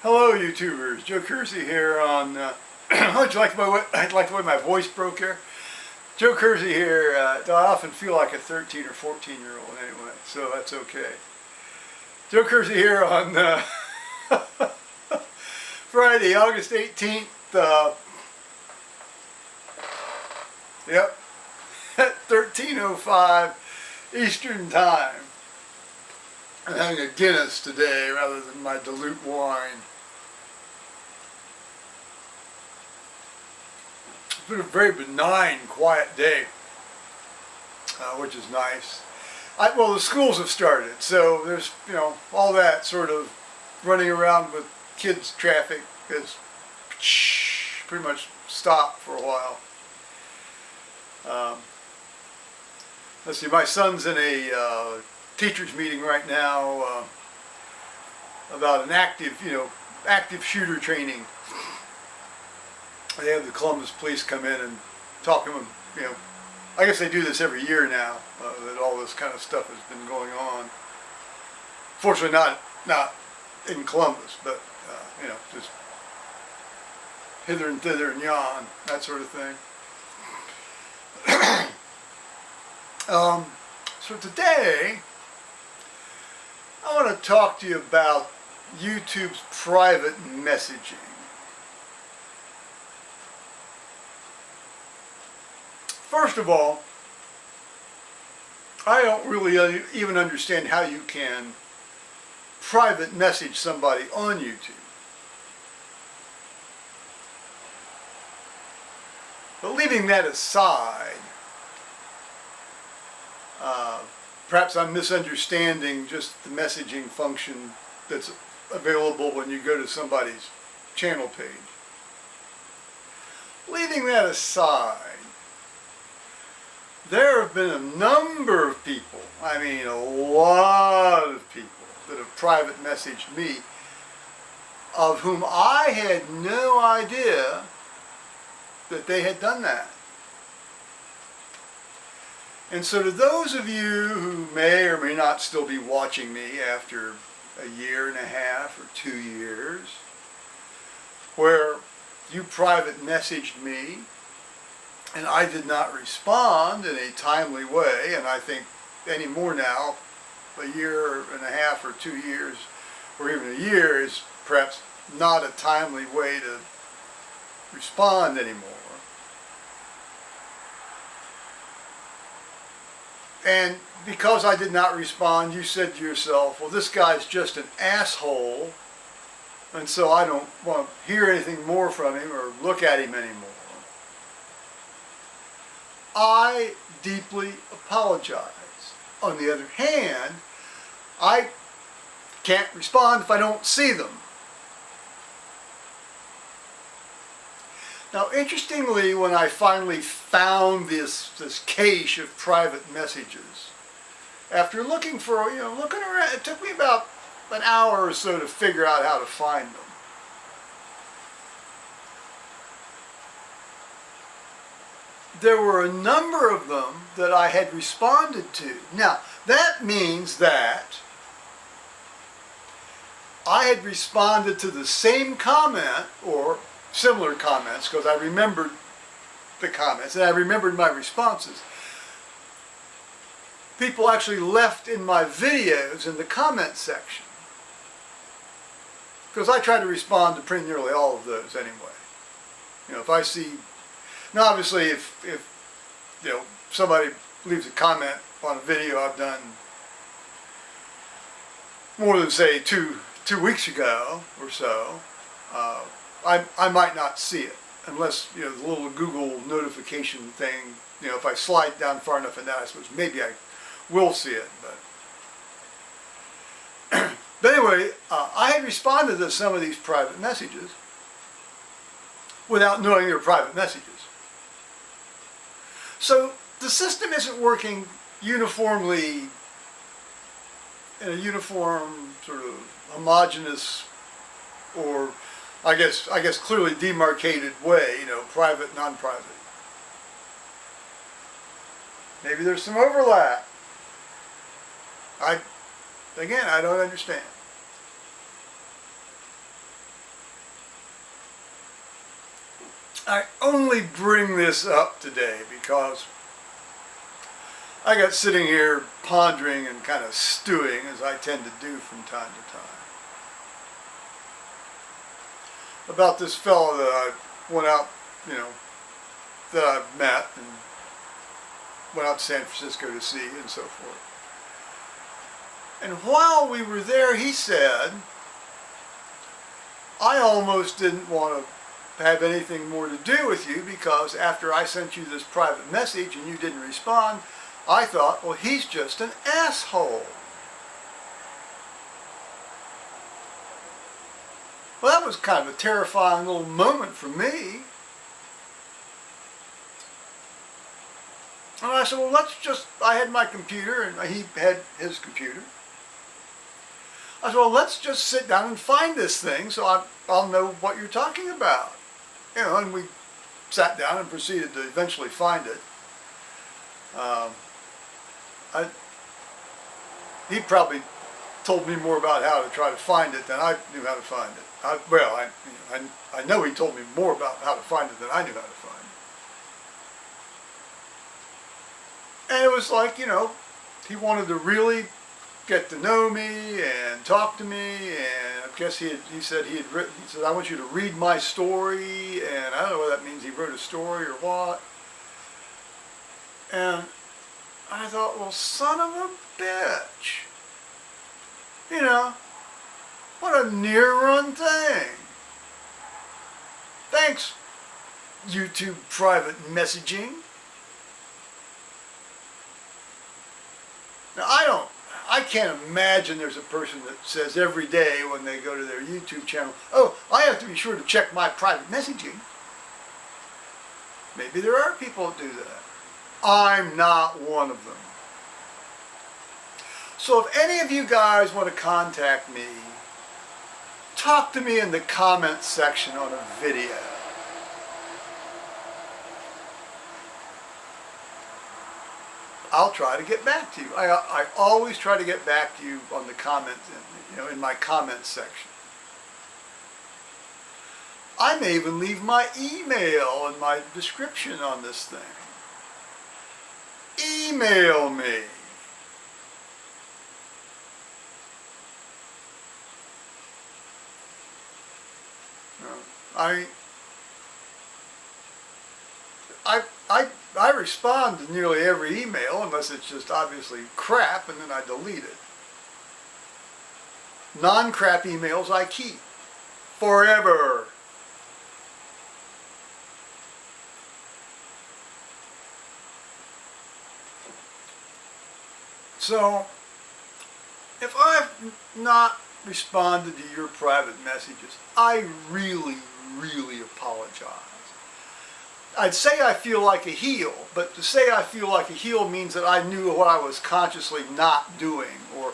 Hello, YouTubers. Joe Kersey here on. How'd you like the way my voice broke here? Joe Kersey here. I often feel like a 13 or 14-year-old anyway, so that's okay. Joe Kersey here on Friday, August 18th. Yep, at 13:05 Eastern Time. I'm having a Guinness today rather than my dilute wine. It's been a very benign, quiet day, which is nice. Well, the schools have started, so there's, all that sort of running around with kids traffic has pretty much stopped for a while. Let's see, my son's in a teachers meeting right now about an active shooter training. They have the Columbus police come in and talk to them. I guess they do this every year now. That all this kind of stuff has been going on. Fortunately, not in Columbus, but just hither and thither and yon, that sort of thing. So today, I want to talk to you about YouTube's private messaging. First of all, I don't really even understand how you can private message somebody on YouTube. But leaving that aside, perhaps I'm misunderstanding just the messaging function that's available when you go to somebody's channel page. Leaving that aside, there have been a number of people, I mean a lot of people, that have private messaged me, of whom I had no idea that they had done that. And so to those of you who may or may not still be watching me after a year and a half or 2 years, where you private messaged me and I did not respond in a timely way, and I think any more now, a year and a half or 2 years, or even a year is perhaps not a timely way to respond anymore. And because I did not respond, you said to yourself, well, this guy's just an asshole, and so I don't want to hear anything more from him or look at him anymore. I deeply apologize. On the other hand, I can't respond if I don't see them. Now, interestingly, when I finally found this cache of private messages, after looking for, looking around, it took me about an hour or so to figure out how to find them. There were a number of them that I had responded to. Now, that means that I had responded to the same comment or similar comments, because I remembered the comments and I remembered my responses. People actually left in my videos in the comment section, because I try to respond to pretty nearly all of those anyway. If I see, now obviously if somebody leaves a comment on a video I've done more than say two weeks ago or so, I might not see it unless the little Google notification thing. If I slide down far enough in that, I suppose maybe I will see it. But anyway, I had responded to some of these private messages without knowing they were private messages. So the system isn't working uniformly in a uniform sort of homogeneous, or I guess clearly demarcated way, private, non-private. Maybe there's some overlap. Again, I don't understand. I only bring this up today because I got sitting here pondering and kind of stewing, as I tend to do from time to time, about this fellow that I went out, that I met and went out to San Francisco to see and so forth. And while we were there, he said, I almost didn't want to have anything more to do with you because after I sent you this private message and you didn't respond, I thought, well, he's just an asshole. Well, that was kind of a terrifying little moment for me. And I said, well, I had my computer and he had his computer. I said, well, let's just sit down and find this thing so I'll know what you're talking about. And we sat down and proceeded to eventually find it. He probably told me more about how to try to find it than I knew how to find it. I know he told me more about how to find it than I knew how to find it. And it was like, he wanted to really get to know me and talk to me, and I guess he said, I want you to read my story, and I don't know what that means, he wrote a story or what. And I thought, well, son of a bitch. What a near-run thing. Thanks, YouTube private messaging. Now, I can't imagine there's a person that says every day when they go to their YouTube channel, oh, I have to be sure to check my private messaging. Maybe there are people that do that. I'm not one of them. So if any of you guys want to contact me, talk to me in the comments section on a video. I'll try to get back to you. I always try to get back to you on the comments, in my comments section. I may even leave my email in my description on this thing. Email me. I respond to nearly every email unless it's just obviously crap, and then I delete it. Non-crap emails I keep forever. So, if I've not responded to your private messages, I really, really apologize. I'd say I feel like a heel, but to say I feel like a heel means that I knew what I was consciously not doing, or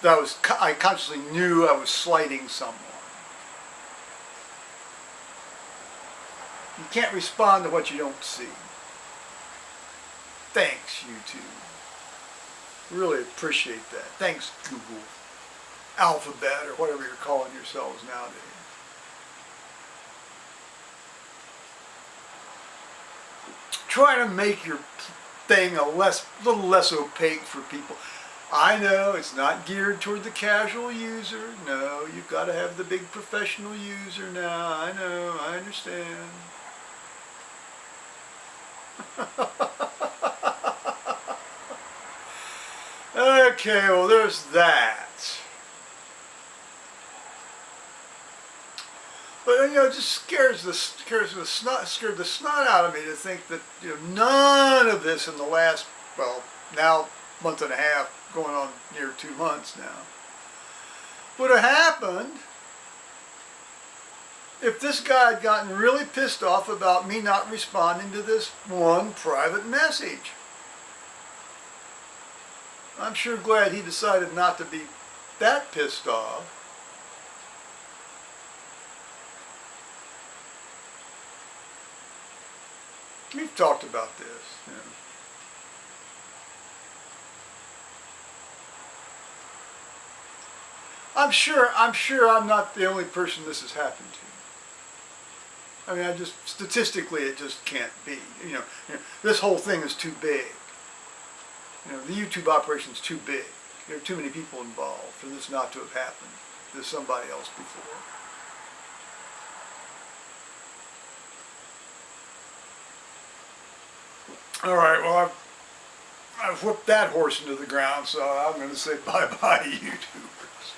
that I consciously knew I was slighting someone. You can't respond to what you don't see. Thanks, YouTube. Really appreciate that. Thanks, Google, Alphabet, or whatever you're calling yourselves nowadays. Try to make your thing a little less opaque for people. I know it's not geared toward the casual user. No, you've got to have the big professional user now. I know, I understand. Okay, well, there's that. But it just scared the snot out of me to think that none of this in the last, well, now month and a half, going on near 2 months now, would have happened if this guy had gotten really pissed off about me not responding to this one private message. I'm sure glad he decided not to be that pissed off. We've talked about this. I'm sure I'm not the only person this has happened to. I mean, statistically, it just can't be. This whole thing is too big. The YouTube operation is too big. There are too many people involved for this not to have happened to somebody else before. All right, well, I've whipped that horse into the ground, so I'm going to say bye-bye, YouTubers.